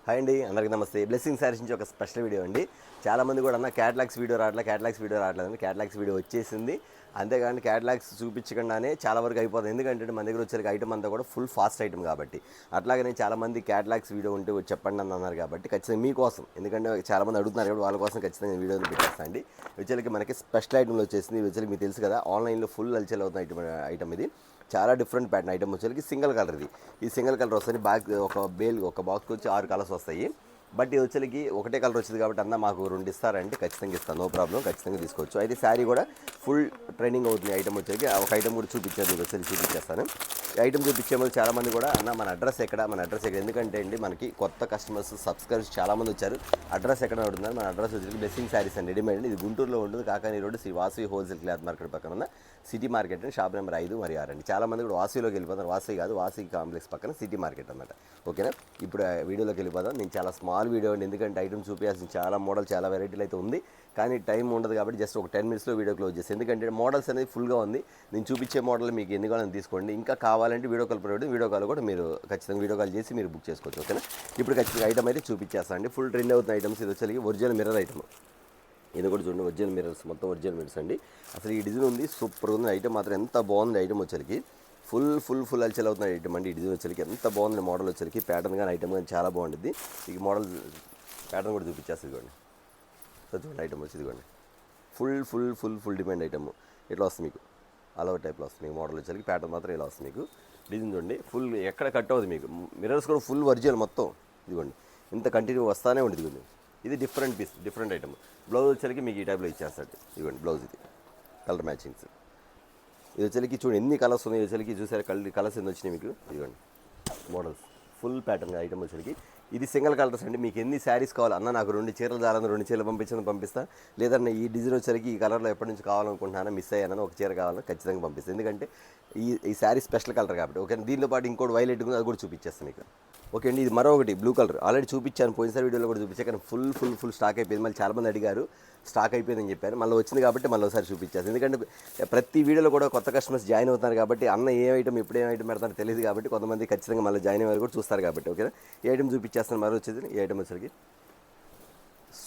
Hi అండి, అందరికీ నమస్తే. బ్లెస్సింగ్ శారీస్ నుంచి ఒక స్పెషల్ వీడియో అండి. చాలామంది కూడా అన్న క్యాటలాగ్స్ వీడియో రావట్లేదు అని క్యాటలాగ్స్ వీడియో వచ్చేసింది. అంతేగాని క్యాటలాగ్స్ చూపించకుండానే చాలా వరకు అయిపోతుంది. ఎందుకంటే మన దగ్గర వచ్చే ఐటమ్ అంతా కూడా ఫుల్ ఫాస్ట్ ఐటమ్ కాబట్టి. అట్లాగనే చాలామంది క్యాటలాగ్స్ వీడియో ఉంటే చెప్పండి అని అన్నారు కాబట్టి ఖచ్చితంగా మీకోసం, ఎందుకంటే చాలామంది అడుగుతున్నారు కాబట్టి వాళ్ళ కోసం ఖచ్చితంగా వీడియోని పెట్టేస్తాను అండి. వచ్చేకి మనకి స్పెషల్ ఐటమ్లో వచ్చేసింది. వచ్చేకి మీకు తెలుసు కదా, ఆన్లైన్లో ఫుల్ హల్చల్ అవుతున్న ఐటమ్ ఇది. చాలా డిఫరెంట్ ప్యాటర్న్ ఐటమ్ వచ్చేసరికి సింగిల్ కలర్ ఇది. ఈ సింగిల్ కలర్ వస్తుంది. ఒక బాక్స్కి వచ్చి 6 కలర్స్ వస్తాయి. బట్ ఇది వచ్చేకి ఒకటే కలర్ వచ్చింది కాబట్టి అన్న మాకు 2 ఇస్తారంటే ఖచ్చితంగా ఇస్తాను, నో ప్రాబ్లం, ఖచ్చితంగా తీసుకోవచ్చు. అయితే శారీ కూడా ఫుల్ ట్రెండింగ్ అవుతుంది ఐటమ్ వచ్చేకి. ఒక ఐటమ్ కూడా చూపించారు, మీకు వచ్చేసి చూపించేస్తాను. ఈ ఐటమ్ చూపించే ముందు చాలామంది కూడా అన్న మన అడ్రస్ ఎక్కడ, ఎందుకంటే అండి మనకి కొత్త కస్టమర్స్ సబ్స్క్రైబర్స్ చాలామంది వచ్చారు. అడ్రస్ ఎక్కడ అడుగుతున్నారు. మన అడ్రస్ వచ్చేసి బ్లెస్సింగ్ శారీస్ అండ్ రెడీమేడ్ అండి. ఇది గుంటూరులో ఉంటుంది. Kakani road Sri Vasavi wholesale cloth market పక్కన ఉన్న సిటీ మార్కెట్ అండి. షాప్ నెంబర్ 5 మరియు 6 అండి. చాలామంది కూడా వాసవిలోకి వెళ్ళిపోతారు. వాసవి కాంప్లెక్స్ పక్కన సిటీ మార్కెట్ అనమాట. ఓకేనా, ఇప్పుడు వీడియోలోకి వెళ్ళిపోతాం. నేను చాలా స్మాల్ వీడియో అండి, ఎందుకంటే ఐటమ్ చూపించాల్సిన చాలా మోడల్, చాలా వెరైటీలు అయితే ఉంది. కానీ టైం ఉండదు కాబట్టి జస్ట్ ఒక 10 మినిట్స్లో వీడియో క్లోజ్ చేస్తాను. ఎందుకంటే మోడల్స్ అనేది ఫుల్గా ఉంది. నేను చూపించే మోడల్ మీకు ఎన్ని కావాలని తీసుకోండి. ఇంకా కావాలంటే video call provide, video call కూడా మీరు ఖచ్చితంగా వీడియో కాల్ చేసి మీరు బుక్ చేసుకోవచ్చు. ఓకేనా, ఇప్పుడు ఖచ్చితంగా ఐటమ్ అయితే చూపించేస్తాను అండి. ఫుల్ ట్రెండ్ అవుతున్న ఐటమ్స్. ఇది వచ్చేసి ఒరిజినల్ మిర్రర్ ఐటమ్. ఇది కూడా చూడండి, ఒరిజినల్ మిర్రర్స్, మొత్తం ఒరిజినల్ మిర్రర్స్ అండి. అసలు ఈ డిజైన్ ఉంది, సూపర్ ఉంది. ఐటమ్ మాత్రం ఎంత బాగుంది. ఐటమ్ వచ్చేకి ఫుల్ హల్చల్ అవుతున్న ఐటమ్ అండి. ఈ డిజైన్ వచ్చేకి ఎంత బాగుంది. మోడల్ వచ్చేకి ప్యాటర్న్ కానీ ఐటమ్ కానీ చాలా బాగుంటుంది. ఈ మోడల్ ప్యాటర్న్ కూడా చూపించేస్తుంది. ఇదిగోండి, సో చూడండి ఐటమ్ వచ్చి ఇదిగోండి, ఫుల్ డిమాండ్ ఐటమ్. ఇట్లా వస్తుంది మీకు, అలవ టైప్లో వస్తుంది మీకు మోడల్ వచ్చేకి. ప్యాటర్న్ మాత్రం ఇలా వస్తుంది మీకు. డిజైన్ చూడండి, ఫుల్ ఎక్కడ కట్ అవుతుంది మీకు. మిర్రర్స్ కూడా ఫుల్ ఒరిజినల్ మొత్తం. ఇదిగోండి, ఇంత కంటిన్యూ వస్తానే ఉంటుంది. ఇదిగోండి, ఇది different piece, different item. Blouse వచ్చేకి మీకు ఈ టైప్లో ఇచ్చేస్తాడు. ఇదిగోండి బ్లౌజ్, ఇది కలర్ మ్యాచింగ్స్. ఇది వచ్చేకి చూడండి ఎన్ని కలర్స్ ఉన్నాయి. వచ్చేకి చూసారు కలర్స్ ఎన్ని వచ్చినాయి మీకు. ఇదిగోండి మోడల్స్, ఫుల్ ప్యాటర్న్ ఐటమ్ వచ్చేకి. ఇది సింగిల్ కలర్స్ అండి. మీకు ఎన్ని శారీస్ కావాలి అన్న, నాకు 2 చీరలు చాలని 2 చీరలు పంపిస్తా. లేదన్నా ఈ డిజైన్ వచ్చేకి ఈ కలర్లో ఎప్పటి నుంచి కావాలనుకుంటున్నాను, మిస్ అయ్యానని ఒక చీర కావాలని ఖచ్చితంగా పంపిస్తాను. ఎందుకంటే ఈ శారీ స్పెషల్ కలర్ కాబట్టి. ఓకే, దీనిలో పాటు ఇంకోటి వైలెట్ ఉంది, అది కూడా చూపించేస్తాను మీకు. ఓకే అండి, ఇది మరొకటి బ్లూ కలర్. ఆల్రెడీ చూపించాను, పోయినసారి వీడియోలో కూడా చూపించాను. కానీ ఫుల్ స్టాక్ అయిపోయింది. మళ్ళీ చాలామంది అడిగారు, స్టాక్ అయిపోయిందని చెప్పారు. మళ్ళీ వచ్చింది కాబట్టి మళ్ళీ ఒకసారి చూపించాను. ఎందుకంటే ప్రతి వీడియోలో కూడా కొత్త కస్టమర్స్ జాయిన్ అవుతున్నారు కాబట్టి, అన్న ఏ ఐటమ్ ఎప్పుడు ఏం ఐటమ్ పెడతారో తెలియదు కాబట్టి కొంతమంది ఖచ్చితంగా మళ్ళీ జాయిన్ అయ్యారు కూడా చూస్తారు కాబట్టి. ఓకేనా, ఈ ఐటమ్ చూపించేస్తాను. మరో వచ్చేది ఈ ఐటమ్ వచ్చేసరికి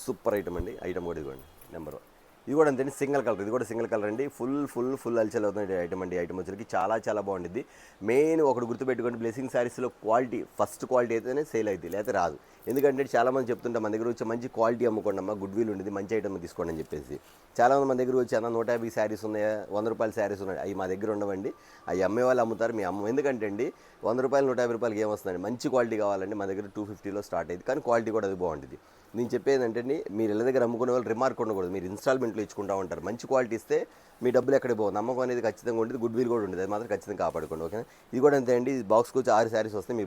సూపర్ ఐటమ్ అండి. ఐటమ్ కూడా ఇదిగోండి నెంబర్ 1. ఇది కూడా అంతే, సింగిల్ కలర్. ఇది కూడా సింగిల్ కలర్ అండి. ఫుల్ హల్చల్ అవుతుంది ఐటమ్ అండి. ఐటమ్ వచ్చేసరికి చాలా బాగుంటుంది. మెయిన్ ఒకటి గుర్తుపెట్టుకోండి, బ్లెస్సింగ్ శారీస్లో క్వాలిటీ, ఫస్ట్ క్వాలిటీ అయితేనే సేల్ అవుతుంది, లేకపోతే రాదు. ఎందుకంటే చాలామంది చెప్తుంటాం మన దగ్గర వచ్చి మంచి క్వాలిటీ అమ్ముకోండి అమ్మా, గుడ్ విల్ ఉండేది, మంచి ఐటమ్ తీసుకోండి అని చెప్పేసి. చాలామంది మన దగ్గర వచ్చి అన్న 150 శారీస్ ఉన్నాయా, 100 రూపాయల శారీస్ ఉన్నాయి, అవి మా దగ్గర ఉండవండి. అవి అమ్మే వాళ్ళు అమ్ముతారు, మీ అమ్మ. ఎందుకంటే అండి 100 రూపాయలు 150 రూపాయలకి ఏమొస్తుందండి, మంచి క్వాలిటీ కావాలండి మా దగ్గర 250లో స్టార్ట్ అయ్యింది. కానీ క్వాలిటీ కూడా అది బాగుంటుంది. నేను చెప్పేది ఏంటంటే, మీరు ఇళ్ళ దగ్గర అమ్ముకునే వాళ్ళు రిమార్క్ ఉండకూడదు, మీరు ఇన్స్టాల్మెంట్లో ఇచ్చుకుంటూ ఉంటారు. మంచి క్వాలిటీ ఇస్తే మీ డబ్బులు ఎక్కడికి పోవు, నమ్మకం అనేది ఖచ్చితంగా ఉంటుంది, గుడ్ విల్ కూడా ఉంటుంది. అది మాత్రం ఖచ్చితంగా కాపాడుకోండి. ఓకేనా, ఇది కూడా అంతే అండి. బాక్స్కి వచ్చి 6 శారీస్ వస్తాయి. మీ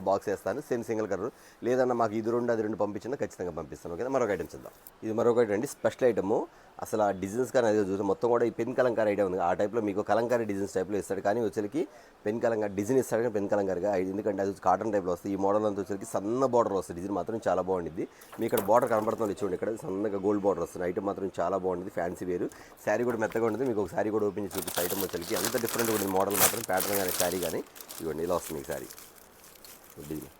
బాక్స్ వేస్తాను, సింగిల్ కలర్. లేదన్నా మాకు ఇది 2 అది 2 పంపించినా ఖచ్చితంగా పంపిస్తాను. ఓకేనా, మరొక ఐటమ్ చూద్దాం. ఇది మరొక ఐటమ్ అండి, స్పెషల్ ఐటమ్. అసలు ఆ డిజైన్స్ కానీ అదే చూసాం, మొత్తం కూడా ఈ పెన్ కలంకారీ ఐడియా ఉంది. ఆ టైప్లో మీకు కలంకారీ డిజైన్స్ టైప్లో ఇస్తాడు. కానీ వచ్చేకి పెన్ కలంకారీ డిజైన్ ఇస్తాడు, కానీ పెన్ కలంకారీగా. ఎందుకంటే అది కాటన్ టైప్లో వస్తుంది. ఈ మోడల్ అంతా వచ్చేకి సన్న బార్డర్ వస్తుంది. డిజైన్ మాత్రం చాలా బాగుంటుంది. మీ ఇక్కడ బార్డర్ కనబడుతుంది చూడండి, ఇక్కడ సన్నగా గోల్డ్ బార్డర్ వస్తుంది. ఐటమ్ మాత్రం చాలా బాగుంటుంది, ఫ్యాన్సీ వేరు. శారీ కూడా మెత్తగా ఉంటుంది. మీకు ఒక శారీ కూడా ఓపెన్ చేసి చూపిస్తే ఐటమ్ వచ్చేకి అంత డిఫరెంట్గా ఉంటుంది. మోడల్ మాత్రం ప్యాటర్న్ కానీ శారీ కానీ ఇవ్వండి ఇలా వస్తుంది. ఈ శారీ డిజైన్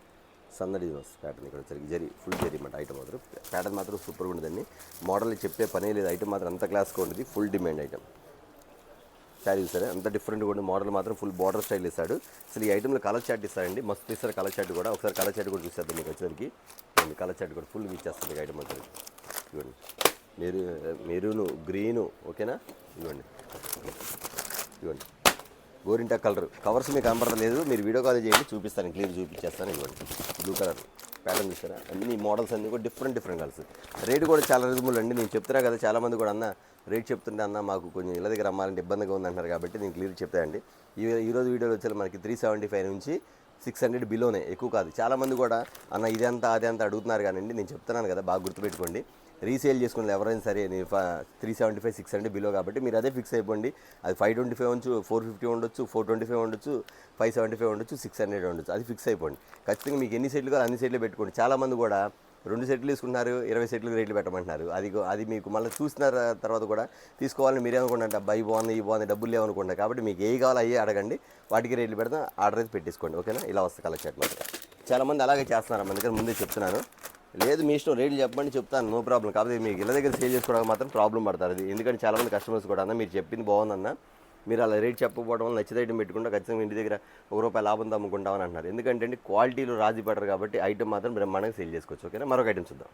సన్న డిజైన్ వస్తుంది. ప్యాటర్న్ ఇక్కడ వచ్చేకి ఫుల్ జరీ అన్నమాట. ఐటమ్ మాత్రం ప్యాటర్న్ మాత్రం సూపర్గా ఉంటుందండి. మోడల్ చెప్పే పనే లేదు, ఐటమ్ మాత్రం అంత క్లాస్గా ఉంటుంది. Full demand item. శారీ చూసారా అంత డిఫరెంట్గా ఉండి, మోడల్ మాత్రం ఫుల్ బార్డర్ స్టైల్ ఇస్తాడు. అసలు ఈ ఐటమ్లో కలర్ చార్ట్ ఇస్తాడండి, మస్తు ఇస్తారు కలర్ చార్ట్ కూడా. ఒకసారి కలర్ చార్ట్ కూడా చూసేద్దాం మీకు వచ్చేసరికి. కలర్ చార్ట్ కూడా ఫుల్ ఇచ్చేస్తుంది ఐటమ్ వచ్చేసరికి. ఇవ్వండి మెరూను, గ్రీను. ఓకేనా, ఇవ్వండి గోరింటా కలర్. కవర్స్ మీకు కనపడలేదు, మీరు వీడియో కాల్ చేయండి, చూపిస్తాను, క్లియర్ చూపించేస్తాను. ఇవ్వండి బ్లూ కలర్ ప్యాటర్న్ చూస్తారా. అన్ని మోడల్స్ అన్నీ కూడా డిఫరెంట్ కలర్స్. రేటు కూడా చాలా రీజనబుల్ అండి. నేను చెప్తున్నా కదా, చాలామంది కూడా అన్న రేట్ చెప్తుంటే అన్న మాకు కొంచెం ఇళ్ళ దగ్గర అమ్మాలంటే ఇబ్బందిగా ఉందంటారు కాబట్టి నేను క్లియర్ చెప్తానండి. ఈరోజు వీడియోలో వచ్చి మనకి 375 నుంచి 600 బిలోనే, ఎక్కువ కాదు. చాలామంది కూడా అన్న ఇదంతా అదంతా అడుగుతున్నారు. కానీ నేను చెప్తున్నాను కదా, బాగా గుర్తుపెట్టుకోండి. రీసేల్ చేసుకుని ఎవరైనా సరే 375, 600 బిలో కాబట్టి మీరు అదే ఫిక్స్ అయిపోండి. అది 525 ఉండొచ్చు, 450 ఉండొచ్చు, 425 ఉండొచ్చు, 575 ఉండొచ్చు, 600 ఉండొచ్చు. అది ఫిక్స్ అయిపోండి. ఖచ్చితంగా మీకు ఎన్ని సెట్లు కావాలి అన్ని సెట్లు పెట్టుకోండి. చాలామంది కూడా 2 సెట్లు తీసుకుంటున్నారు, 20 సెట్లు రేట్లు పెట్టమంటున్నారు. అది మీకు మళ్ళీ చూసిన తర్వాత కూడా తీసుకోవాలని మీరేమనుకుంటారు, అబ్బాయి బాగుంది ఈ బాగుంది డబ్బులు లేవనుకుంటారు. కాబట్టి మీకు ఏ కావాలో అయ్యే అడగండి, వాటికి రేట్లు పెడతాం, ఆర్డర్ అయితే పెట్టేసుకోండి. ఓకేనా, ఇలా వస్తుంది కలర్ చార్ట్ మాత్రం చాలామంది అలాగే చేస్తున్నారు, మన దగ్గర ముందే చెప్తున్నాను. లేదు మీ ఇష్టం, రేట్లు చెప్పండి చెప్తాను, నో ప్రాబ్లం. కాకపోతే మీకు ఇళ్ళ దగ్గర సేల్ చేసుకోవడానికి మాత్రం ప్రాబ్లం పడతారు అది. ఎందుకంటే చాలామంది కస్టమర్స్ కూడా అన్న మీరు చెప్పింది బాగుందన్న, మీరు అలా రేట్ చెప్పకపోవడం వల్ల నచ్చితే ఐటమ్ పెట్టుకుంటే ఖచ్చితంగా ఇంటి దగ్గర ₹1 లాభంతో అమ్ముకుంటామని అంటున్నారు. ఎందుకంటే క్వాలిటీలో రాజీ పడరు కాబట్టి ఐటమ్ మాత్రం బ్రహ్మాండంగా సేల్ చేసుకోవచ్చు. ఓకేనా, మరొక ఐటమ్ చూద్దాం.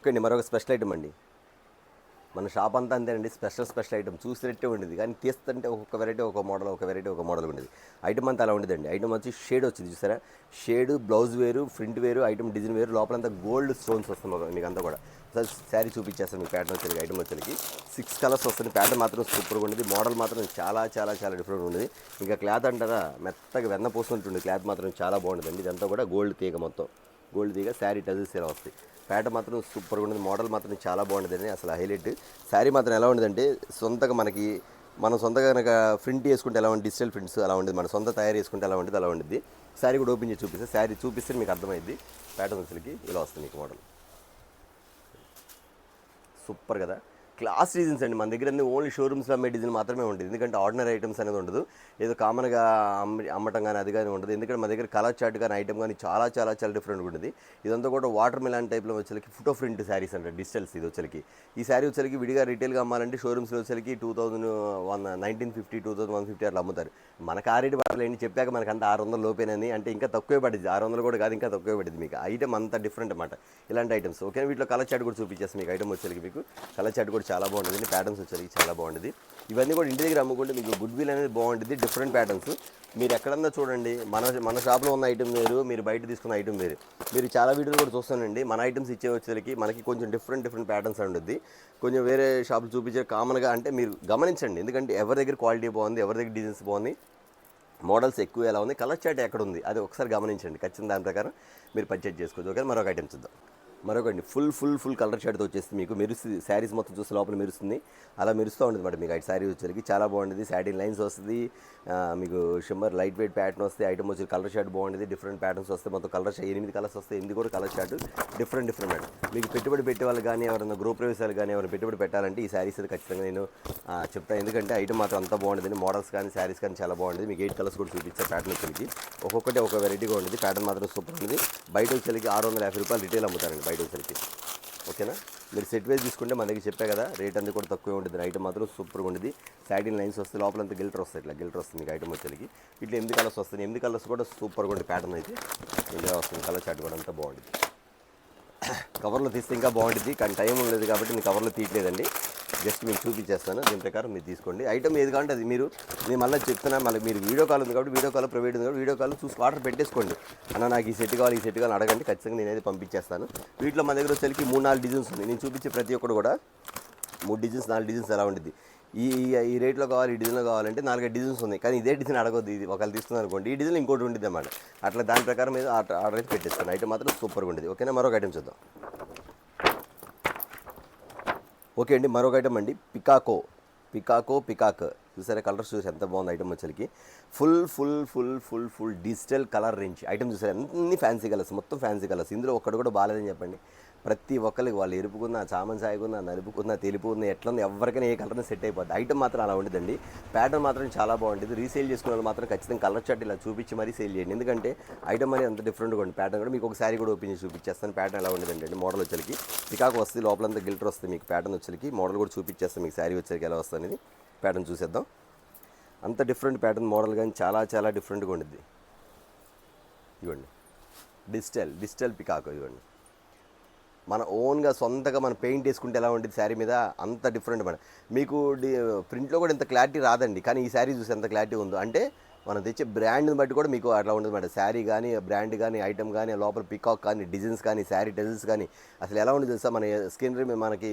ఓకే అండి, మరొక స్పెషల్ ఐటమ్ అండి. మన షాప్ అంతా అంతేనండి, స్పెషల్ ఐటమ్ చూసినట్టే ఉండేది, కానీ తీస్తుంటే ఒక్కొక్క వెరైటీ ఒక మోడల్, ఒక వెరైటీ ఒక మోడల్ ఉండేది. ఐటమ్ అంతా అలా ఉండేదండి. ఐటమ్ వచ్చి షేడ్ వచ్చింది చూసారా, షేడ్ బ్లౌజ్ వేరు, ప్రింట్ వేరు, ఐటమ్ డిజైన్ వేరు, లోపలంతా గోల్డ్ స్టోన్స్ వస్తుంది మీకు అంతా కూడా. సార్ శారీ చూపించేస్తాను మీకు. ప్యాటర్న్ వచ్చేది ఐటమ్ వచ్చేకి 6 కలర్స్ వస్తుంది. ప్యాటర్న్ మాత్రం సూపర్గా ఉండేది, మోడల్ మాత్రం చాలా చాలా చాలా డిఫరెంట్ ఉండేది. ఇంకా క్లాత్ అంటారా మెత్తగా వెన్న పోసుకుంటుంది, క్లాత్ మాత్రం చాలా బాగుంటుందండి. ఇదంతా కూడా గోల్డ్ తీగ, మొత్తం గోల్డ్ తీగ, శారీ టజిల్స్ ఇలా వస్తాయి. ప్యాటర్న్ మాత్రం సూపర్గా ఉండేది, మోడల్ మాత్రం చాలా బాగుండేదండి. అసలు హైలైట్. శారీ మాత్రం ఎలా ఉండేదంటే సొంతగా మనం సొంతగా కనుక ప్రింట్ చేసుకుంటే ఎలా ఉంటుంది, డిజిటల్ ప్రింట్స్ అలా ఉండేది, మన సొంత తయారు చేసుకుంటే ఎలా ఉండేది అలా ఉండేది. శారీ కూడా ఓపెన్ చేసి చూపిస్తే, శారీ చూపిస్తే మీకు అర్థమైంది. ప్యాటర్న్ అసలుకి ఇలా వస్తుంది మీకు మోడల్. సూపర్ కదా, క్లాస్ డిజైన్స్ అండి. మన దగ్గర ఓన్లీ షోరూమ్స్లో అమ్మే డిజైన్ మాత్రమే ఉంటుంది. ఎందుకంటే ఆర్డినరీ ఐటమ్స్ అనేది ఉండదు, ఏదో కామన్గా అమ్మటం కానీ అది కానీ ఉండదు. ఎందుకంటే మన దగ్గర కలర్ చార్ట్ కానీ ఐటమ్ కానీ చాలా చాలా చాలా డిఫరెంట్గా ఉంటుంది. ఇదంతా కూడా వాటర్ మిలాన్ టైప్లో వచ్చేకి ఫోటో ప్రింట్ శారీస్ అంటే డిజిటల్స్. ఇది వచ్చేకి ఈ శారీ వచ్చేకి విడిగా రిటైల్గా అమ్మాలంటే షోరూమ్స్లో వచ్చేకి 1950 2150 అట్లా అమ్ముతారు. మనకు ఆ రేటు పడలేండి, చెప్పాక మనకు అంత 600 లోపేనని, అంటే ఇంకా తక్కువే పడింది, 600 కూడా కాదు, ఇంకా తక్కువే పడింది మీకు. ఐటమ్ అంతా డిఫరెంట్ అన్నమాట ఇలాంటి ఐటమ్స్. ఓకే, వీటిలో కలర్ చార్ట్ కూడా చూపించేస్తాను మీకు. ఐటమ్ వచ్చేకి మీకు కలర్ చార్ట్ కూడా చాలా బాగుంటుంది, ప్యాటర్న్స్ వచ్చేకి చాలా బాగుంటుంది. ఇవన్నీ కూడా ఇంటి దగ్గర అమ్ముకుంటే మీకు గుడ్ విల్ అనేది బాగుంటుంది. డిఫరెంట్ ప్యాటర్న్స్ మీరు ఎక్కడన్నా చూడండి, మన షాప్లో ఉన్న ఐటమ్ వేరు, మీరు బయట తీసుకున్న ఐటమ్ వేరు. మీరు చాలా వీడియోలు కూడా చూస్తానండి, మన ఐటమ్స్ ఇచ్చే వచ్చేసరికి మనకి కొంచెం డిఫరెంట్ ప్యాటర్న్స్ ఉంటుంది. కొంచెం వేరే షాపులు చూపించే కామన్గా అంటే మీరు గమనించండి. ఎందుకంటే ఎవరి దగ్గర క్వాలిటీ బాగుంది, ఎవరి దగ్గర డిజైన్స్ బాగుంది, మోడల్స్ ఎక్కువ ఎలా ఉంది, కలర్ చార్ట్ ఎక్కడ ఉంది, అది ఒకసారి గమనించండి. ఖచ్చితంగా దాని ప్రకారం మీరు పర్చేజ్ చేసుకోవచ్చు. ఓకే, మరొక ఐటమ్ చూద్దాం. మరొకటి ఫుల్ కలర్ షర్ట్తో వచ్చేస్తుంది మీకు. మెరుస్తుంది శారీస్ మొత్తం చూస్తే లోపల మెరుస్తుంది, అలా మెరుస్తూ ఉంటుంది అనమాట మీకు. ఐదు శారీ వచ్చేసరికి చాలా బాగుంటుంది. సాటిన్ లైన్స్ వస్తుంది మీకు, షిమ్మర్ లైట్ వెయిట్ ప్యాటర్న్ వస్తాయి. ఐటమ్ వచ్చి కలర్ షర్ట్ బాగుంటుంది, డిఫరెంట్ ప్యాటర్న్స్ వస్తాయి. మొత్తం కలర్ 8 కలర్స్ వస్తాయి, 8 కూడా కలర్ షర్ట్ డిఫరెంట్ మీకు పెట్టుబడి పెట్టే వాళ్ళు కానీ, ఎవరైనా గృహ ప్రవేశాలు కానీ ఎవరైనా పెట్టుబడి పెట్టాలంటే ఈ శారీస్ అది ఖచ్చితంగా నేను చెప్తాను. ఎందుకంటే ఐటమ్ మాత్రం అంతా బాగుంటుంది, మోడల్స్ కానీ శారీస్ కానీ చాలా బాగుంటుంది. మీకు 8 కలర్స్ కూడా చూపించాను ప్యాటర్న్ వచ్చేకి. ఒక్కొక్కటి ఒక వెరైటీగా ఉంటుంది, ప్యాటర్న్ మాత్రం సూపర్ ఉంటుంది. బయట వచ్చేకి ₹650 రిటైల్ అమ్ముతారండి బయట వచ్చేకి. ఓకేనా, మీరు సెట్ వైజ్ తీసుకుంటే మన దగ్గర చెప్పే కదా, రేట్ అంతా కూడా తక్కువే ఉంటుంది. ఐటమ్ మాత్రం సూపర్గా ఉంటుంది. సాటిన్ లైన్స్ వస్తాయి, లోపలంతా గిల్టర్ వస్తాయి, ఇట్లా గిల్టర్ వస్తుంది మీకు ఐటమ్ వచ్చేకి. ఇట్లా 8 కలర్స్ వస్తాయి, 8 కలర్స్ కూడా సూపర్గా ఉంటుంది. ప్యాటర్న్ అయితే ఇలా వస్తుంది, కలర్ చార్ట్ కూడా అంతా బాగుంటుంది. కవర్లో తీస్తే ఇంకా బాగుంటుంది, కానీ టైం లేదు కాబట్టి నేను కవర్లో తీయట్లేదండి. జస్ట్ మీకు చూపించేస్తాను, దీని ప్రకారం మీరు తీసుకోండి. ఐటమ్ ఏది కావాలంటే అది నేను మళ్ళీ చెప్తున్నా. మళ్ళీ మీరు వీడియో కాల్ ఉంది కాబట్టి, వీడియో కాల్ ప్రైవేట్ ఉంది కాబట్టి వీడియో కాల్ చూసి ఆర్డర్ పెట్టేసుకోండి. అన్న నాకు ఈ సెట్ కావాలి అడగండి, ఖచ్చితంగా నేనైతే పంపించేస్తాను. వీటిలో మన దగ్గర వచ్చేకి 3-4 డిజైన్స్ ఉన్నాయి. నేను చూపించే ప్రతి ఒక్కరు కూడా 3 డిజైన్స్ 4 డిజైన్స్ ఎలా ఉంటుంది. ఈ రేట్లో కావాలి, ఈ డిజైన్లో కావాలంటే 4 డిజైన్స్ ఉన్నాయి, కానీ ఇదే డిజైన్ అడగొద్దు. ఇది ఒకళ్ళు తీసుకున్నారు అనుకోండి, ఈ డిజైన్ ఇంకోటి ఉంటుంది అన్నమాట. అట్లా దాని ప్రకారం మీద ఆర్డర్ అయితే పెట్టేస్తాను. ఐటమ్ మాత్రం సూపర్గా ఉంటుంది. ఓకేనా, మరొక ఐటమ్ చూద్దాం. ఓకే అండి, మరొక ఐటమ్ అండి, పికాక్. చూసారా కలర్స్ చూసి ఎంత బాగుంది ఐటమ్ వచ్చేకి. Full digital colour range item చూసారా, అన్ని ఫ్యాన్సీ కలర్స్, మొత్తం ఫ్యాన్సీ కలర్స్. ఇందులో ఒక్కడు కూడా బాగాలేదని చెప్పండి. ప్రతి ఒక్కరికి వాళ్ళు ఎరుపుకున్నా, చామన్ సాయకున్నా, నలుపుకున్నా, తెలుపుకున్నా, ఎట్లా ఉంది ఎవరికైనా ఏ కలర్ని సెట్ అయిపోద్ది. ఐటమ్ మాత్రం అలా ఉండదండి. ప్యాటర్న్ మాత్రం చాలా బాగుంటుంది. రీసేల్ చేసుకున్న వాళ్ళు మాత్రం ఖచ్చితంగా కలర్ చార్ట్ ఇలా చూపించి మరీ సేల్ చేయండి. ఎందుకంటే ఐటమ్ అనేది అంత డిఫరెంట్గా ఉంటుంది. ప్యాటర్న్ కూడా మీకు ఒక శారీ కూడా ఓపెన్ చేసి చూపించేస్తాను. ప్యాటర్న్ ఎలా ఉండదండి, మోడల్ వచ్చేకి పికాక్ వస్తుంది, లోపలంతా గిల్టర్ వస్తుంది మీకు. ప్యాటర్న్ వచ్చేకి మోడల్ కూడా చూపించేస్తాను మీకు. శారీ వచ్చేకి ఎలా వస్తుంది అనేది ప్యాటర్న్ చూసేద్దాం. అంత డిఫరెంట్ ప్యాటర్న్ మోడల్ కానీ చాలా చాలా డిఫరెంట్గా ఉంటుంది. ఇవ్వండి డిజిటల్ పికాక్, ఇవ్వండి మన ఓన్గా సొంతగా మనం పెయింట్ వేసుకుంటే ఎలా ఉంటుంది శారీ మీద, అంత డిఫరెంట్ మేడం. మీకు ప్రింట్లో కూడా ఇంత క్లారిటీ రాదండి, కానీ ఈ శారీ చూసి ఎంత క్లారిటీ ఉందో అంటే మనం తెచ్చే బ్రాండ్ని బట్టి కూడా మీకు అట్లా ఉంటుంది మేడం. శారీ కానీ, బ్రాండ్ కానీ, ఐటమ్ కానీ, లోపల పికాక్ కానీ, డిజైన్స్ కానీ, శారీ టెజిల్స్ కానీ అసలు ఎలా ఉంటుంది తెలుసా. మన స్కిన్ మనకి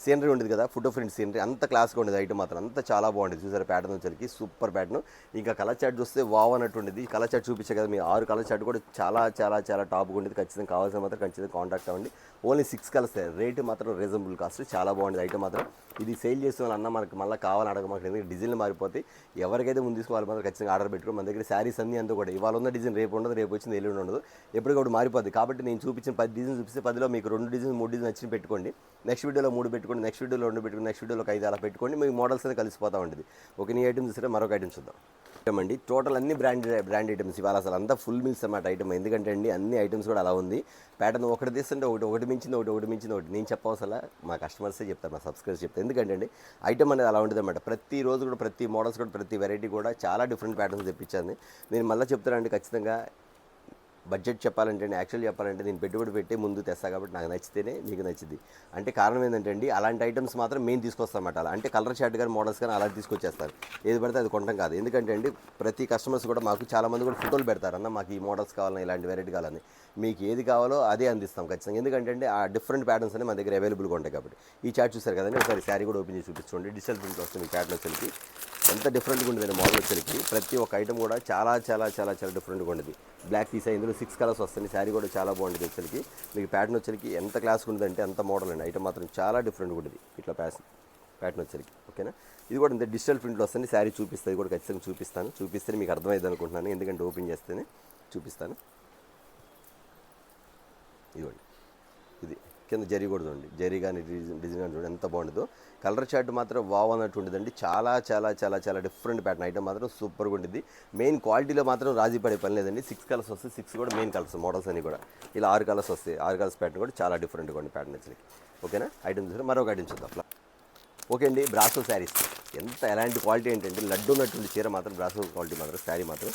సీనరీ ఉంటుంది కదా, ఫోటో ప్రింట్ సీనరీ, అంత క్లాస్గా ఉండేది ఐటమ్ మాత్రం, అంత చాలా బాగుంటుంది. చూసారు ప్యాటర్న్ వచ్చేసరికి సూపర్ ప్యాటర్న్. ఇంకా కలర్ చార్ట్ చూస్తే వావ్ అన్నట్టు ఉండేది. కలర్ చార్ట్ చూపించే కదా మీ 6 కలర్ చార్ట్ కూడా చాలా చాలా చాలా టాప్గా ఉండేది. ఖచ్చితంగా కావాల్సిన మాత్రం ఖచ్చితంగా కాంటాక్ట్ అవ్వండి. ఓన్లీ 6 కలర్స్, రేటు మాత్రం రీజనబుల్ కాస్ట్, చాలా బాగుంటుంది ఐటమ్ మాత్రం. ఇది సేల్ చేసిన వాళ్ళు అన్న మనకి మళ్ళీ కావాలని అడగ మాకు, ఎందుకంటే డిజైన్లు మారిపోతాయి. ఎవరికైతే ముందు తీసుకోవాలి మాత్రం ఖచ్చితంగా ఆర్డర్ పెట్టుకోండి. మన దగ్గర శారీస్ అన్నీ అంతా కూడా ఇవాళ ఉన్న డిజైన్ రేపు ఉండదు, రేపు వచ్చింది ఎల్లుండి ఉండదు, ఎప్పటికప్పుడు మారిపోద్ది. కాబట్టి నేను చూపించిన 10 డిజైన్ చూపిస్తే 10లో మీకు 2 డిజైన్ 3 డిజైన్ నచ్చి పెట్టుకోండి. నెక్స్ట్ వీడియోలో 3 పెట్టుకోండి, నెక్స్ట్ వీడియోలో 2 పెట్టుకోండి, నెక్స్ట్ వీడియోలో 5 అలా పెట్టుకోండి. మీకు మోడల్స్ అనేది కలిసిపోతూ ఉంటుంది. ఓకే, నీ ఐటమ్ చూస్తే మరొక ఐటమ్ చూద్దాం. ఐటమ్ అండి. టోటల్ అన్ని బ్రాండ్ ఐటమ్స్ ఇవాళ అసలు అంతా ఫుల్ మీల్స్ అన్నమాట ఐటమ్. ఎందుకంటే అండి అన్ని ఐటమ్స్ కూడా అలా ఉంది. ప్యాటర్న్ ఒకటి తీస్తుంటే ఒకటి మించింది ఒకటి మించింది ఒకటి. నేను చెప్పవసలా, మా కస్టమర్సే చెప్తారు, మా సబ్స్క్రైబర్స్ చెప్తారు. ఎందుకంటే అండి ఐటమ్ అనేది అలా ఉంటుంది అనమాట. ప్రతి రోజు కూడా ప్రతి మోడల్స్ కూడా ప్రతి వెరైటీ కూడా చాలా డిఫరెంట్ ప్యాటర్న్స్ తెప్పించాను. నేను మళ్ళీ చెప్తానండి, ఖచ్చితంగా బడ్జెట్ చెప్పాలంటే యాక్చువల్ చెప్పాలంటే నేను పెట్టుబడి పెట్టి ముందు తెస్తా కాబట్టి నాకు నచ్చితేనే మీకు నచ్చింది. అంటే కారణం ఏంటంటే అండి అలాంటి ఐటమ్స్ మాత్రం మేము తీసుకొస్తామన్నమాట. అలా అంటే కలర్ షార్ట్ కానీ మోడల్స్ కానీ అలా తీసుకొచ్చేస్తారు. ఏది పడితే అది కొనడం కాదు. ఎందుకంటే అండి ప్రతి కస్టమర్స్ కూడా మాకు చాలామంది కూడా ఫోటోలు పెడతారు, అన్న మాకు ఈ మోడల్స్ కావాలని, ఇలాంటి వెరైటీ కావాలని. మీకు ఏది కావాలో అదే అందిస్తాం ఖచ్చితంగా. ఎందుకంటే అండి ఆ డిఫరెంట్ ప్యాటర్న్స్ అనేవి మన దగ్గర అవైలబుల్గా ఉంటాయి కాబట్టి. ఈ చార్ట్ చూసారు కదండి, ఒకసారి శారీ కూడా ఓపెన్ చేసి చూపించుకోండి. డిజిటల్ ప్రింట్ వస్తుంది మీ ప్యాటర్న్ వచ్చేసి. ఎంత డిఫరెంట్గా ఉండేది మోడల్ వచ్చేసరికి. ప్రతి ఒక్క ఐటమ్ కూడా చాలా చాలా చాలా చాలా డిఫరెంట్గా ఉండేది. బ్లాక్ పీస్ ఇందులో 6 కలర్స్ వస్తుంది. శారీ కూడా చాలా బాగుంటుంది వచ్చేసరికి. మీకు ప్యాటర్న్ వచ్చేసరికి ఎంత క్లాస్గా ఉంటుందంటే అంత మోడల్ అండి. ఐటమ్ మాత్రం చాలా డిఫరెంట్గా ఉంటుంది ఇట్లా ప్యాటర్న్ వచ్చేసరికి. ఓకేనా, ఇది కూడా ఇంత డిజిటల్ ప్రింట్లో వస్తుంది. శారీ చూపిస్తుంది కూడా ఖచ్చితంగా చూపిస్తే మీకు అర్థమైంది అనుకుంటున్నాను. ఎందుకంటే ఓపెన్ చేస్తేనే చూపిస్తాను. ఇదిగోండి, ఇది కింద జరీ కూడా చూడండి, జరీ కానీ డిజైన్ కానీ చూడండి ఎంత బాగుంటుందో. కలర్ చార్ట్ మాత్రం వావ్ అన్నట్టు ఉంటుందండి. చాలా చాలా చాలా చాలా డిఫరెంట్ ప్యాటర్న్. ఐటమ్ మాత్రం సూపర్గా ఉంటుంది. మెయిన్ క్వాలిటీలో మాత్రం రాజీ పడే పని లేదండి. 6 కలర్స్ వస్తాయి. 6 కూడా మెయిన్ కలర్స్ మోడల్స్ అన్ని కూడా. ఇలా 6 కలర్స్ వస్తాయి. 6 కలర్స్ ప్యాటర్న్ కూడా చాలా డిఫరెంట్గా ఉంది ప్యాటర్న్ వచ్చేసరికి. ఓకేనా, ఐటమ్ చూసారు. మరొక ఐటమ్ చూద్దాం అట్లా. ఓకే అండి, బ్రాసో శారీస్ ఎలాంటి క్వాలిటీ ఏంటంటే లడ్డు ఉన్నటువంటి చీర మాత్రం బ్రాసో క్వాలిటీ మాత్రం శారీ మాత్రం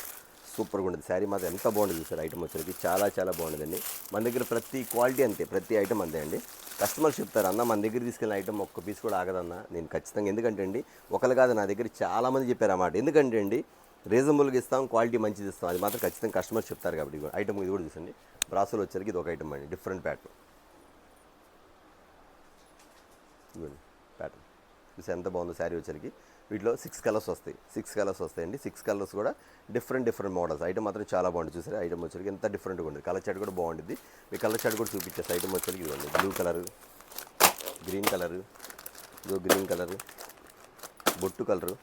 సూపర్గా ఉండదు. శారీ మాత్రం ఎంత బాగుంటుంది సార్. ఐటమ్ వచ్చేసరికి చాలా చాలా బాగుంటుందండి. మన దగ్గర ప్రతి క్వాలిటీ అంతే, ప్రతి ఐటమ్ అంతే అండి. కస్టమర్స్ చెప్తారు, అన్న మన దగ్గర తీసుకెళ్ళిన ఐటమ్ ఒక్క పీస్ కూడా ఆగదన్న. నేను ఖచ్చితంగా, ఎందుకంటే అండి ఒకరు కాదు నా దగ్గర చాలామంది చెప్పారు అన్నమాట. ఎందుకంటే అండి రీజనబుల్గా ఇస్తాం, క్వాలిటీ మంచిది ఇస్తాం, అది మాత్రం ఖచ్చితంగా కస్టమర్స్ చెప్తారు కాబట్టి. ఐటమ్ ఇది కూడా చూసండి, బ్రాసోలో వచ్చేసరికి ఇది ఒక ఐటమ్ అండి, డిఫరెంట్ ప్యాటర్న్. ఇవ్వండి ప్యాటర్న్ చూసి ఎంత బాగుందో శారీ వచ్చేసరికి. వీటిలో 6 కలర్స్ వస్తాయి. 6 కలర్స్ వస్తాయండి. 6 కలర్స్ కూడా డిఫరెంట్ మోడల్స్. ఐటమ్ మాత్రం చాలా బాగుంటుంది. చూసారా ఐటమ్ వచ్చేసరికి ఎంత డిఫరెంట్గా ఉంటుంది. కలర్ చార్ట్ కూడా బాగుంటుంది. మీ కలర్ చార్ట్ కూడా చూపించేసి ఐటమ్ వచ్చేసరికి ఇవ్వండి. బ్లూ కలరు, గ్రీన్ కలరు, ఇదో గ్రీన్ కలరు, బొట్టు కలరు,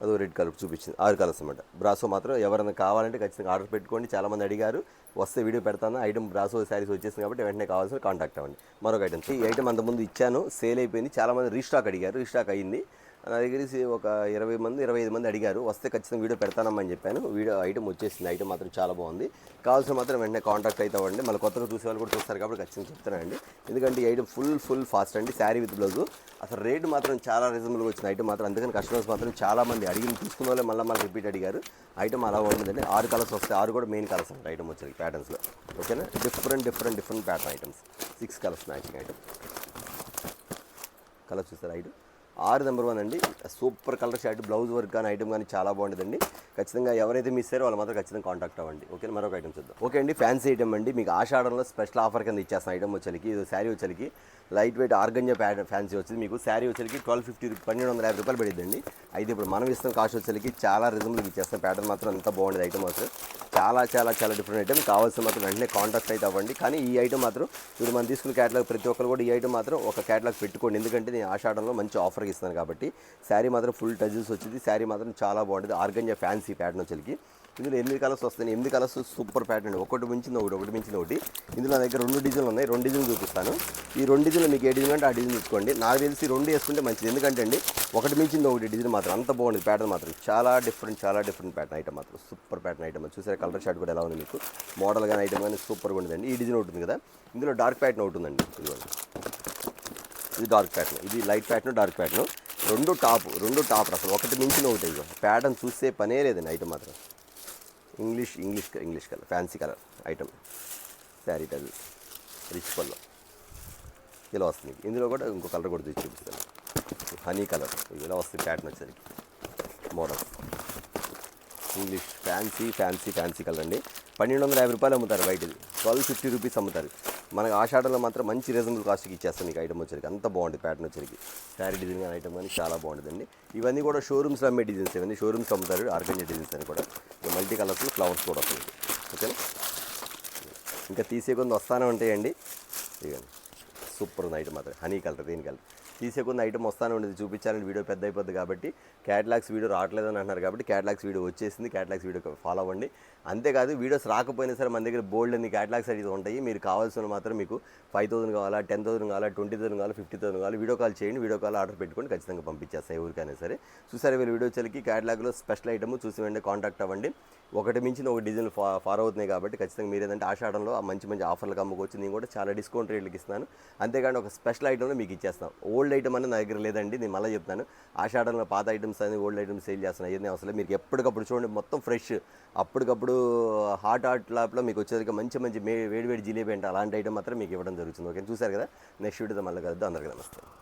అదో రెడ్ కలర్ చూపించింది. 6 కలర్స్ అనమాట. బ్రాసో మాత్రం ఎవరైనా కావాలంటే ఖచ్చితంగా ఆర్డర్ పెట్టుకోండి. చాలామంది అడిగారు, వస్తే వీడియో పెడతాను. ఐటమ్ బ్రాసో శారీస్ వచ్చేసింది కాబట్టి వెంటనే కావాల్సిన కాంటాక్ట్ అవ్వండి. మరొక ఐటమ్, ఈ ఐటమ్ అంతకుముందు ఇచ్చాను, సేల్ అయిపోయింది. చాలామంది రీస్టాక్ అడిగారు, రీస్టాక్ అయ్యింది. నా దగ్గర ఒక 25 మంది అడిగారు, వస్తే ఖచ్చితంగా వీడియో పెడతానమ్మని చెప్పాను. వీడియో ఐటమ్ వచ్చేసింది. ఐటమ్ మాత్రం చాలా బాగుంది. కావాల్సిన మాత్రం వెంటనే కాంటాక్ట్ అయితే అవ్వండి. మళ్ళీ కొత్తగా చూసే వాళ్ళు కూడా చూస్తారు కాబట్టి ఖచ్చితంగా చెప్తానండి. ఎందుకంటే ఈ ఐటమ్ ఫుల్ ఫాస్ట్ అండి. Sari with blouse. అసలు రేటు మాత్రం చాలా రీజనబుల్గా వచ్చిన ఐటమ్ మాత్రం. అందుకని కస్టమర్స్ మాత్రం చాలామంది అడిగిన తీసుకున్న వాళ్ళే మళ్ళీ రిపీట్ అడిగారు. ఐటమ్ అలా ఉంటుందండి. 6 కలర్స్ వస్తాయి. 6 కూడా మెయిన్ కలర్స్ అంటే ఐటమ్ వచ్చేది ప్యాటర్న్స్లో. ఓకేనా, different pattern items. 6 colours matching item. Colour చూస్తారు ఐటమ్ 6 నెంబర్ 1 అండి. Super colour shirt, blouse work కానీ ఐటమ్ కానీ చాలా బాగుంటుందండి. ఖచ్చితంగా ఎవరైతే మిస్ అయ్యారో వాళ్ళు మాత్రం ఖచ్చితంగా కాంటాక్ట్ అవ్వండి. ఓకే, మరొక ఐటమ్ చూద్దాం. ఓకే అండి, ఫ్యాన్సీ ఐటమ్ అండి. మీకు ఆషాఢంలో స్పెషల్ ఆఫర్ కింద ఇచ్చేస్తాం. ఐటమ్ వచ్చేసరికి ఇది శారీ వచ్చేసరికి లైట్ వెయిట్ ఆర్గంజా ఫ్యాన్సీ వచ్చింది. మీకు శారీ వచ్చేసరికి 1250 1250 రూపాయలు పడిద్దండి. అయితే ఇప్పుడు మనం ఇస్తాం కాస్ట్ వచ్చేసరికి చాలా రీజనబుల్గా ఇచ్చేస్తాం. ప్యాటర్న్ మాత్రం అంత బాగుండేది. ఐటమ్ మాత్రం చాలా చాలా చాలా డిఫరెంట్ ఐటమ్. కావాల్సిన మాత్రం వెంటనే కాంటాక్ట్ అయితే అవ్వండి. కానీ ఈ ఐటమ్ మాత్రం ఇప్పుడు మనం తీసుకున్న క్యాటలాగ్ ప్రతి ఒక్కరు కూడా ఈ ఐటమ్ మాత్రం ఒక క్యాటలాగ్ పెట్టుకోండి. ఎందుకంటే నేను ఆషాఢంలో మంచి ఆఫర్కి ఇస్తాను కాబట్టి. శారీ మాత్రం ఫుల్ టజల్స్ వచ్చింది. శారీ మాత్రం చాలా బాగుంటుంది. ఆర్గంజా ఫ్యాన్సీ ప్యాటర్న్ వచ్చేసరికి ఇందులో 8 కలర్స్ వస్తాయి. 8 కలర్స్ సూపర్ ప్యాటర్న్. ఒకటి మించింది ఒకటి. ఇందులో నా దగ్గర 2 డిజైన్లు ఉన్నాయి. 2 డిజైన్లు చూపిస్తాను. ఈ 2 డిజైన్లు మీకు ఏ డిజైన్ అంటే ఆ డిజైన్ తీసుకోండి. నాకు తెలిసి 2 వేసుకుంటే మంచిది. ఎందుకంటే అండి ఒకటి మించింది ఒకటి డిజైన్ మాత్రం అంత బాగుంది. ప్యాటర్న్ మాత్రం చాలా డిఫరెంట్ ప్యాటర్న్. ఐటమ్ మాత్రం సూపర్ ప్యాటర్న్ ఐటమ్. చూసారా కలర్ షార్ట్ కూడా ఎలా ఉంది మీకు. మోడల్ కానీ ఐటమ్ కానీ సూపర్గా ఉంటుందండి. ఈ డిజైన్ ఉంటుంది కదా, ఇందులో డార్క్ ప్యాటర్న్ ఒకటి ఉందండి. ఇది డార్క్ ప్యాటర్న్, ఇది లైట్ ప్యాటర్న్, డార్క్ ప్యాటర్న్. రెండు టాప్ అసలు ఒకటి మించిన ఒకటి. ప్యాటర్న్ చూసే పనే లేదండి. ఐటమ్ మాత్రం English colour, fancy colour item. Sari టల్ రిచ్ పల్లో ఇలా వస్తుంది. ఇందులో కూడా ఇంకో కలర్ కూడా తీసి చూపిస్తాను. హనీ కలర్ ఇలా వస్తుంది ప్యాటర్న్ వచ్చేసరికి. మోడల్ ఇంగ్లీష్ ఫ్యాన్సీ కలర్ అండి. 1250 రూపాయలు అమ్ముతారు బయటది. 1250 రూపీస్ అమ్ముతారు. మనకు ఆషాఢంలో మాత్రం మంచి రీజనబుల్ కాస్ట్కి ఇచ్చేస్తాను మీకు. ఐటమ్ వచ్చేసరికి అంత బాగుంటుంది. ప్యాటర్న్ వచ్చేసరికి శారీ డిజైన్ కానీ ఐటమ్ కానీ చాలా బాగుంటుందండి. ఇవన్నీ కూడా షోరూమ్స్లో అమ్మే డిజైన్స్. ఇవన్నీ షోరూమ్స్ అమ్ముతారు. ఆర్గంజా డిజైన్స్ అని కూడా మల్టీ కలర్స్ ఫ్లవర్స్ కూడా వస్తుంది. ఓకేనా, ఇంకా తీసే కొంత వస్తానే ఉంటాయండి. ఇవన్నీ సూపర్ ఉంది ఐటమ్ మాత్రం. Honey colour, green colour. తీసే కొన్ని ఐటమ్ వస్తానే ఉండేది, చూపించాలని వీడియో పెద్ద అయిపోద్ది కాబట్టి క్యాటలాగ్స్ వీడియో రావట్లేదని అంటున్నారు కాబట్టి క్యాటలాగ్స్ వీడియో వచ్చేసింది. క్యాటలాగ్స్ వీడియో ఫాలో అవ్వండి. అంతేకాదు వీడియోస్ రాకపోయినా సరే మన దగ్గర బోల్డ్ అన్ని క్యాటలాగ్స్ అయితే ఉంటాయి. మీరు కావాల్సిన మాత్రం మీకు 5,000 కావాలా, 10,000 కావాలా, 20,000 కావాలా, 50,000 కావాలా, వీడియో కాల్ చేయండి. వీడియో కాల్ ఆర్డర్ పెట్టుకొని ఖచ్చితంగా పంపించేస్తాయి ఎవరికైనా సరే. చూసారు వీళ్ళు వీడియో వచ్చేకి క్యాటలాగ్లో స్పెషల్ ఐటమ్ చూసి వెంటనే కాంటాక్ట్ అవ్వండి. ఒకటి మించిన ఒక డిజైన్ ఫాలో అవుతున్నాయి కాబట్టి ఖచ్చితంగా మీరు ఏదంటే ఆషాఢంలో ఆ మంచి మంచి ఆఫర్లకు అమ్ముకోవచ్చు. నేను కూడా చాలా డిస్కౌంట్ రేట్లకి ఇస్తున్నాను. అంతేకాని ఒక స్పెషల్ ఐటమ్లో మీకు ఇచ్చేస్తాం. ఓల్డ్ ఐటమ్ అనేది నా దగ్గర లేదండి, నేను మళ్ళీ చెప్తాను. ఆషాఢంలో పాత ఐటమ్స్ అని ఓల్డ్ ఐటమ్స్ సేల్ చేస్తున్నాను. ఏదైనా అవసరం మీకు ఎప్పటికప్పుడు చూడండి, మొత్తం ఫ్రెష్ అప్పటికప్పుడు హాట్ లాప్లో మీకు వచ్చేది మంచి మంచి వేడి వేడి జిలేబీ అంటే అలాంటి ఐటమ్ మాత్రం మీకు ఇవ్వడం జరుగుతుంది. ఓకే, చూసారు కదా. నెక్స్ట్ వీడియోతో మళ్ళీ కలుద్దాం. అందరికీ నమస్తే.